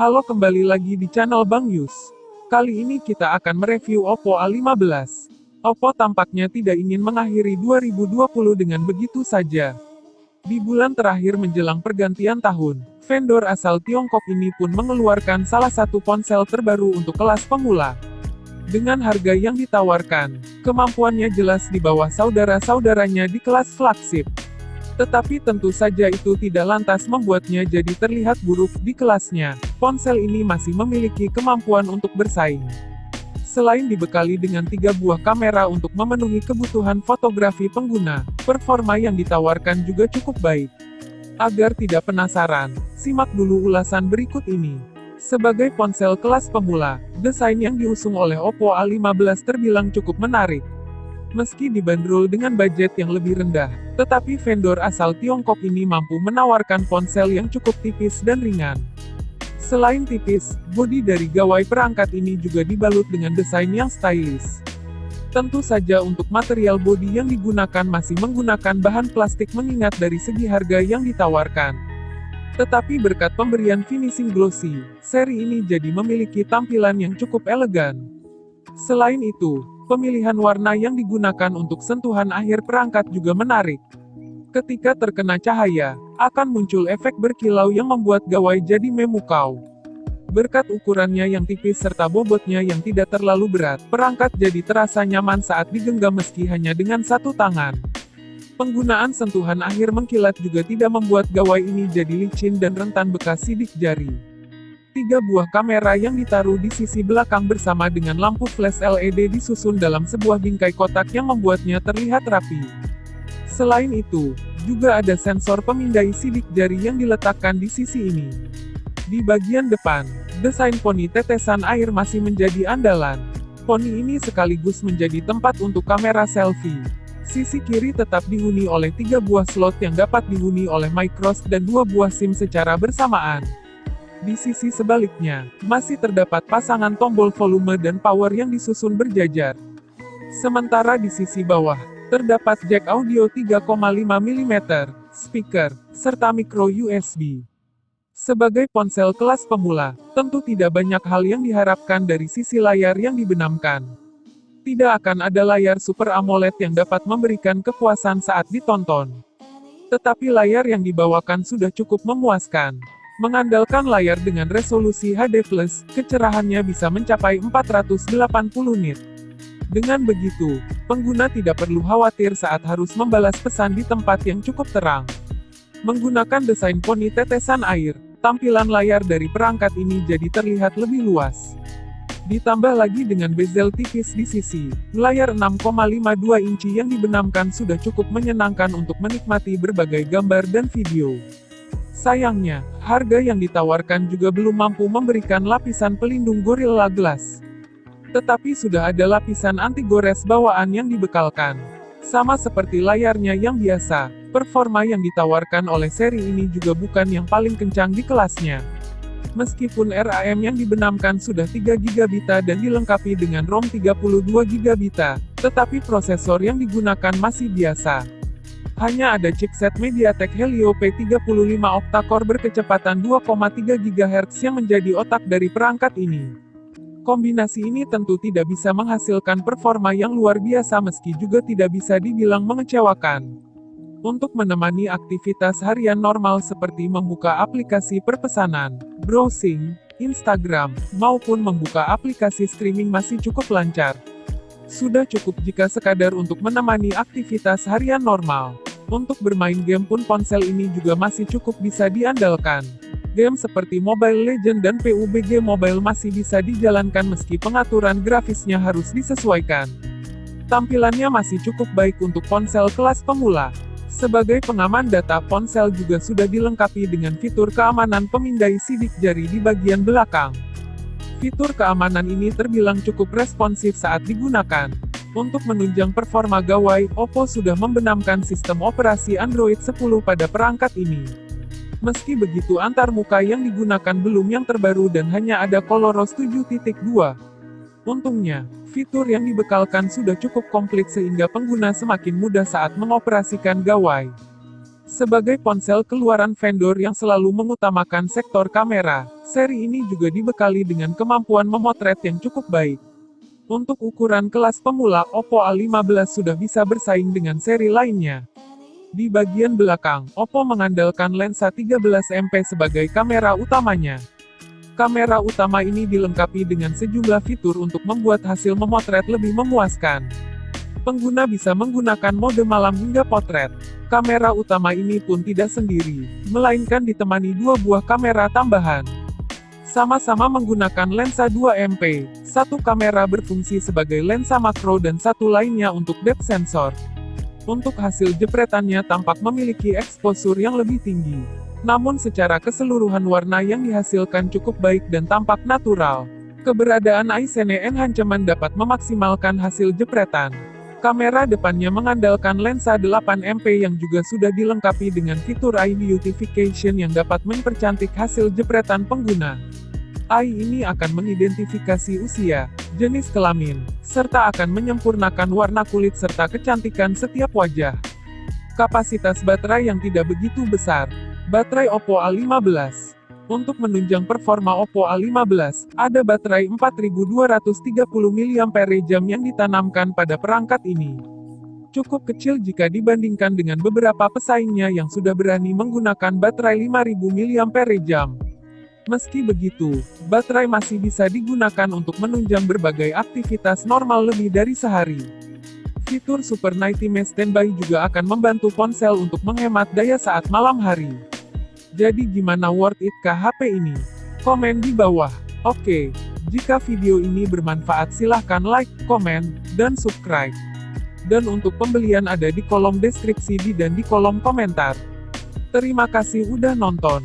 Halo, kembali lagi di channel Bang Yus. Kali ini kita akan mereview Oppo A15. Oppo tampaknya tidak ingin mengakhiri 2020 dengan begitu saja. Di bulan terakhir menjelang pergantian tahun, vendor asal Tiongkok ini pun mengeluarkan salah satu ponsel terbaru untuk kelas pemula. Dengan harga yang ditawarkan, kemampuannya jelas di bawah saudara-saudaranya di kelas flagship. Tetapi tentu saja itu tidak lantas membuatnya jadi terlihat buruk di kelasnya. Ponsel ini masih memiliki kemampuan untuk bersaing. Selain dibekali dengan 3 buah kamera untuk memenuhi kebutuhan fotografi pengguna, performa yang ditawarkan juga cukup baik. Agar tidak penasaran, simak dulu ulasan berikut ini. Sebagai ponsel kelas pemula, desain yang diusung oleh Oppo A15 terbilang cukup menarik. Meski dibanderol dengan budget yang lebih rendah, tetapi vendor asal Tiongkok ini mampu menawarkan ponsel yang cukup tipis dan ringan. Selain tipis, bodi dari gawai perangkat ini juga dibalut dengan desain yang stylish. Tentu saja untuk material bodi yang digunakan masih menggunakan bahan plastik mengingat dari segi harga yang ditawarkan. Tetapi berkat pemberian finishing glossy, seri ini jadi memiliki tampilan yang cukup elegan. Selain itu, pemilihan warna yang digunakan untuk sentuhan akhir perangkat juga menarik. Ketika terkena cahaya, akan muncul efek berkilau yang membuat gawai jadi memukau. Berkat ukurannya yang tipis serta bobotnya yang tidak terlalu berat, perangkat jadi terasa nyaman saat digenggam meski hanya dengan satu tangan. Penggunaan sentuhan akhir mengkilat juga tidak membuat gawai ini jadi licin dan rentan bekas sidik jari. 3 buah kamera yang ditaruh di sisi belakang bersama dengan lampu flash LED disusun dalam sebuah bingkai kotak yang membuatnya terlihat rapi. Selain itu, juga ada sensor pemindai sidik jari yang diletakkan di sisi ini. Di bagian depan, desain poni tetesan air masih menjadi andalan. Poni ini sekaligus menjadi tempat untuk kamera selfie. Sisi kiri tetap dihuni oleh 3 buah slot yang dapat dihuni oleh microSD dan 2 buah SIM secara bersamaan. Di sisi sebaliknya, masih terdapat pasangan tombol volume dan power yang disusun berjajar. Sementara di sisi bawah, terdapat jack audio 3,5 mm, speaker, serta micro USB. Sebagai ponsel kelas pemula, tentu tidak banyak hal yang diharapkan dari sisi layar yang dibenamkan. Tidak akan ada layar Super AMOLED yang dapat memberikan kepuasan saat ditonton. Tetapi layar yang dibawakan sudah cukup memuaskan. Mengandalkan layar dengan resolusi HD+, kecerahannya bisa mencapai 480 nit. Dengan begitu, pengguna tidak perlu khawatir saat harus membalas pesan di tempat yang cukup terang. Menggunakan desain poni tetesan air, tampilan layar dari perangkat ini jadi terlihat lebih luas. Ditambah lagi dengan bezel tipis di sisi, layar 6,52 inci yang dibenamkan sudah cukup menyenangkan untuk menikmati berbagai gambar dan video. Sayangnya, harga yang ditawarkan juga belum mampu memberikan lapisan pelindung Gorilla Glass. Tetapi sudah ada lapisan anti-gores bawaan yang dibekalkan. Sama seperti layarnya yang biasa, performa yang ditawarkan oleh seri ini juga bukan yang paling kencang di kelasnya. Meskipun RAM yang dibenamkan sudah 3 GB dan dilengkapi dengan ROM 32 GB, tetapi prosesor yang digunakan masih biasa. Hanya ada chipset MediaTek Helio P35 octa-core berkecepatan 2,3 GHz yang menjadi otak dari perangkat ini. Kombinasi ini tentu tidak bisa menghasilkan performa yang luar biasa meski juga tidak bisa dibilang mengecewakan. Untuk menemani aktivitas harian normal seperti membuka aplikasi perpesanan, browsing, Instagram, maupun membuka aplikasi streaming masih cukup lancar. Sudah cukup jika sekadar untuk menemani aktivitas harian normal. Untuk bermain game pun ponsel ini juga masih cukup bisa diandalkan. Game seperti Mobile Legends dan PUBG Mobile masih bisa dijalankan meski pengaturan grafisnya harus disesuaikan. Tampilannya masih cukup baik untuk ponsel kelas pemula. Sebagai pengaman data, ponsel juga sudah dilengkapi dengan fitur keamanan pemindai sidik jari di bagian belakang. Fitur keamanan ini terbilang cukup responsif saat digunakan. Untuk menunjang performa gawai, Oppo sudah membenamkan sistem operasi Android 10 pada perangkat ini. Meski begitu antarmuka yang digunakan belum yang terbaru dan hanya ada ColorOS 7.2. Untungnya, fitur yang dibekalkan sudah cukup komplit sehingga pengguna semakin mudah saat mengoperasikan gawai. Sebagai ponsel keluaran vendor yang selalu mengutamakan sektor kamera, seri ini juga dibekali dengan kemampuan memotret yang cukup baik. Untuk ukuran kelas pemula, Oppo A15 sudah bisa bersaing dengan seri lainnya. Di bagian belakang, Oppo mengandalkan lensa 13MP sebagai kamera utamanya. Kamera utama ini dilengkapi dengan sejumlah fitur untuk membuat hasil memotret lebih memuaskan. Pengguna bisa menggunakan mode malam hingga potret. Kamera utama ini pun tidak sendiri, melainkan ditemani dua buah kamera tambahan. Sama-sama menggunakan lensa 2MP, satu kamera berfungsi sebagai lensa makro dan satu lainnya untuk depth sensor. Untuk hasil jepretannya tampak memiliki eksposur yang lebih tinggi. Namun secara keseluruhan warna yang dihasilkan cukup baik dan tampak natural. Keberadaan Eye Enhancement dapat memaksimalkan hasil jepretan. Kamera depannya mengandalkan lensa 8MP yang juga sudah dilengkapi dengan fitur Eye Beautification yang dapat mempercantik hasil jepretan pengguna. Eye ini akan mengidentifikasi usia, jenis kelamin, serta akan menyempurnakan warna kulit serta kecantikan setiap wajah. Kapasitas baterai yang tidak begitu besar. Baterai Oppo A15. Untuk menunjang performa Oppo A15, ada baterai 4230 mAh yang ditanamkan pada perangkat ini. Cukup kecil jika dibandingkan dengan beberapa pesaingnya yang sudah berani menggunakan baterai 5000 mAh. Meski begitu, baterai masih bisa digunakan untuk menunjang berbagai aktivitas normal lebih dari sehari. Fitur Super Night Time Standby juga akan membantu ponsel untuk menghemat daya saat malam hari. Jadi gimana, worth it kah HP ini? Komen di bawah. Oke, jika video ini bermanfaat silahkan like, komen, dan subscribe. Dan untuk pembelian ada di kolom deskripsi dan di kolom komentar. Terima kasih udah nonton.